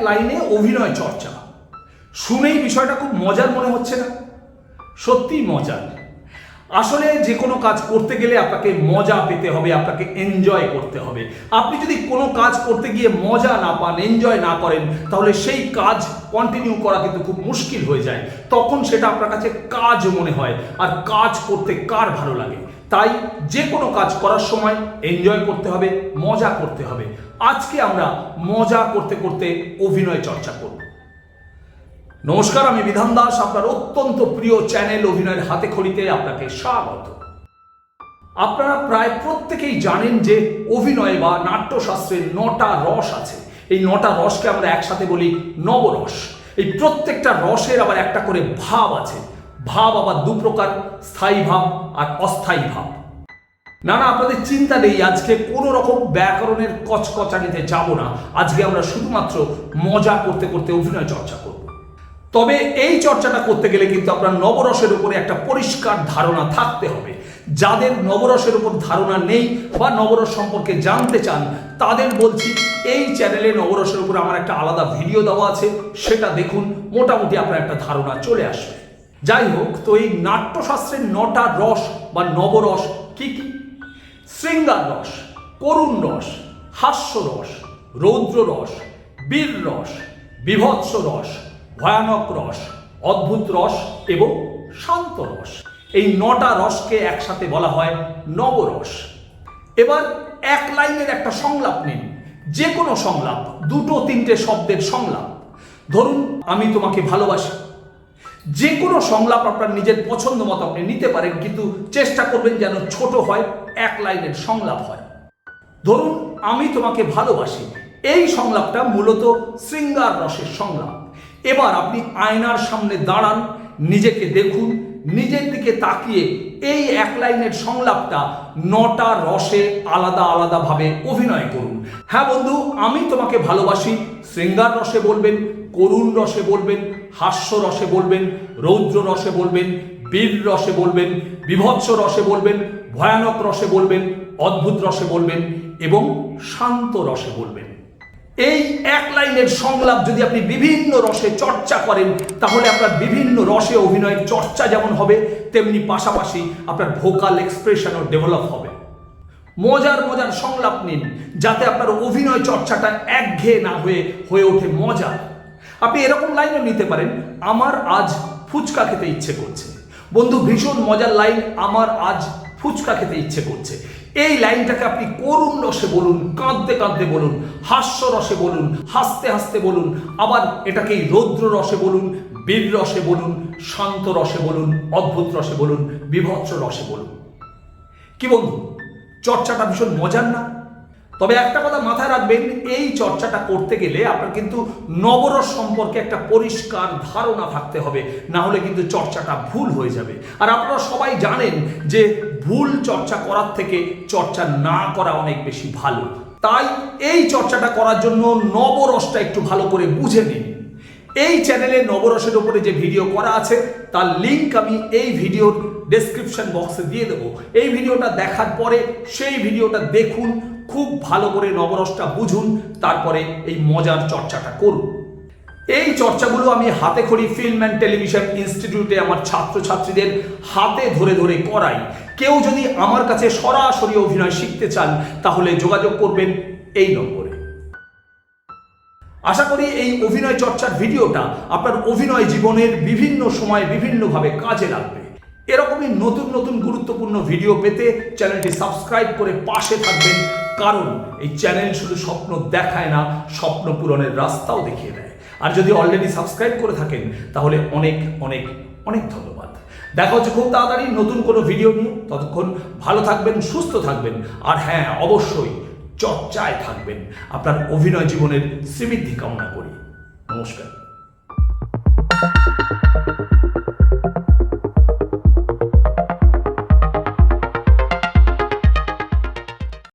লাইনে অভিনয় চর্চা। শুনেই বিষয়টা খুব মজার মনে হচ্ছে না? সত্যিই মজার। আসলে যে কোনো কাজ করতে গেলে আপনাকে মজা পেতে হবে, আপনাকে এনজয় করতে হবে। আপনি যদি কোনো কাজ করতে গিয়ে মজা না পান, এনজয় না করেন, তাহলে সেই কাজ কন্টিনিউ করা কিন্তু খুব মুশকিল হয়ে যায়। তখন সেটা আপনার কাছে কাজ মনে হয়, আর কাজ করতে কার ভালো লাগে? তাই যে কোনো কাজ করার সময় এনজয় করতে হবে, মজা করতে হবে। আজকে আমরা মজা করতে করতে অভিনয় চর্চা করব। নমস্কার, আমি বিধান দাস, আপনার অত্যন্ত প্রিয় চ্যানেল অভিনয়ের হাতে খড়িতে আপনাকে স্বাগত। আপনারা প্রায় প্রত্যেকেই জানেন যে অভিনয় বা নাট্যশাস্ত্রের 9টা রস আছে। এই 9টা রসকে আমরা একসাথে বলি নবরস। এই প্রত্যেকটা রসের আবার একটা করে ভাব আছে। ভাব আবার দু প্রকার, স্থায়ী ভাব আর অস্থায়ী ভাব। না, আপনাদের চিন্তা নেই, আজকে কোনো রকম ব্যাকরণের কচকচানিতে যাব না। আজকে আমরা শুধুমাত্র মজা করতে করতে অভিনয় চর্চা করব। তবে এই চর্চাটা করতে গেলে কিন্তু আপনার নবরসের উপরে একটা পরিষ্কার ধারণা থাকতে হবে। যাদের নবরসের উপর ধারণা নেই বা নবরস সম্পর্কে জানতে চান, তাদের বলছি এই চ্যানেলে নবরসের উপর আমার একটা আলাদা ভিডিও দেওয়া আছে, সেটা দেখুন, মোটামুটি আপনার একটা ধারণা চলে আসবে। যাই হোক, তো এই নাট্যশাস্ত্রের 9টা রস বা নবরস কি কি? শৃঙ্গার রস, করুণ রস, হাস্য রস, রৌদ্র রস, বীর রস, বীভৎস রস, ভয়ানক রস, অদ্ভুত রস এবং শান্ত রস। এই 9টা রসকে একসাথে বলা হয় নবরস। এবার এক লাইনের একটা সংলাপ নিন, যে কোনো সংলাপ, 2-3টে শব্দের সংলাপ। ধরুন, আমি তোমাকে ভালোবাসি। যে কোনো সংলাপ আপনার নিজের পছন্দ মতো আপনি নিতে পারেন, কিন্তু চেষ্টা করবেন যেন ছোট হয়, এক লাইনের সংলাপ হয়। ধরুন, আমি তোমাকে ভালোবাসি। এই সংলাপটা মূলত শৃঙ্গার রসের সংলাপ। এবার আপনি আয়নার সামনে দাঁড়ান, নিজেকে দেখুন, নিজের দিকে তাকিয়ে এই এক লাইনের সংলাপটা 9টা রসে আলাদা আলাদাভাবে অভিনয় করুন। হ্যাঁ বন্ধু, আমি তোমাকে ভালোবাসি শৃঙ্গার রসে বলবেন, করুণ রসে বলবেন, হাস্য রসে বলবেন, রৌদ্র রসে বলবেন, বীর রসে বলবেন, বীভৎস রসে বলবেন, ভয়ানক রসে বলবেন, অদ্ভুত রসে বলবেন এবং শান্ত রসে বলবেন। এই এক লাইনের সংলাপ যদি আপনি বিভিন্ন রসে চর্চা করেন, তাহলে আপনার বিভিন্ন রসে অভিনয়ের চর্চা যেমন হবে, তেমনি পাশাপাশি আপনার ভোকাল এক্সপ্রেশনও ডেভেলপ হবে। মজার মজার সংলাপ নিন, যাতে আপনার অভিনয় চর্চাটা একঘেয়ে না হয়ে ওঠে মজা। আপনি এরকম লাইনও নিতে পারেন, আমার আজ ফুচকা খেতে ইচ্ছে করছে। বন্ধু, ভীষণ মজার লাইন, আমার আজ ফুচকা খেতে ইচ্ছে করছে। এই লাইনটাকে আপনি করুণ রসে বলুন, কাঁদতে কাঁদতে বলুন, হাস্য রসে বলুন, হাসতে হাসতে বলুন, আবার এটাকেই রৌদ্র রসে বলুন, বীর রসে বলুন, শান্ত রসে বলুন, অদ্ভুত রসে বলুন, বীভৎস রসে বলুন। কি বন্ধু, চর্চাটা ভীষণ মজার না? তবে একটা কথা মাথায় রাখবেন, এই চর্চাটা করতে গেলে আপনার কিন্তু নবরস সম্পর্কে একটা পরিষ্কার ধারণা থাকতে হবে, না হলে কিন্তু চর্চাটা ভুল হয়ে যাবে। আর আপনারা সবাই জানেন যে ভুল চর্চা করার থেকে চর্চা না করা অনেক বেশি ভালো। তাই এই চর্চাটা করার জন্য নবরসটা একটু ভালো করে বুঝে নিন। এই চ্যানেলে নবরসের উপরে যে ভিডিও করা আছে, তার লিঙ্ক আমি এই ভিডিওর ডেসক্রিপশন বক্সে দিয়ে দেবো। এই ভিডিওটা দেখার পরে সেই ভিডিওটা দেখুন, খুব ভালো করে নবরসটা বুঝুন, তারপরে এই মজার চর্চাটা করুন। এই চর্চাগুলো আমি হাতেখড়ি ফিল্ম অ্যান্ড টেলিভিশন ইনস্টিটিউটে আমার ছাত্রছাত্রীদের হাতে ধরে ধরে করাই। কেউ যদি আমার কাছে সরাসরি অভিনয় শিখতে চান, তাহলে যোগাযোগ করবেন এই নম্বরে। আশা করি এই অভিনয় চর্চার ভিডিওটা আপনার অভিনয় জীবনের বিভিন্ন সময় বিভিন্নভাবে কাজে লাগবে। এরকমই নতুন নতুন গুরুত্বপূর্ণ ভিডিও পেতে চ্যানেলটি সাবস্ক্রাইব করে পাশে থাকবেন, কারণ এই চ্যানেল শুধু স্বপ্ন দেখায় না, স্বপ্ন পূরণের রাস্তাও দেখিয়ে দেয়। আর যদি অলরেডি সাবস্ক্রাইব করে থাকেন, তাহলে অনেক অনেক অনেক ধন্যবাদ। দেখা হচ্ছে খুব তাড়াতাড়ি নতুন কোনো ভিডিও নিয়ে। ততক্ষণ ভালো থাকবেন, সুস্থ থাকবেন, আর হ্যাঁ, অবশ্যই চর্চায় থাকবেন। আপনার অভিনয় জীবনের শ্রীবৃদ্ধি কামনা করি। নমস্কার।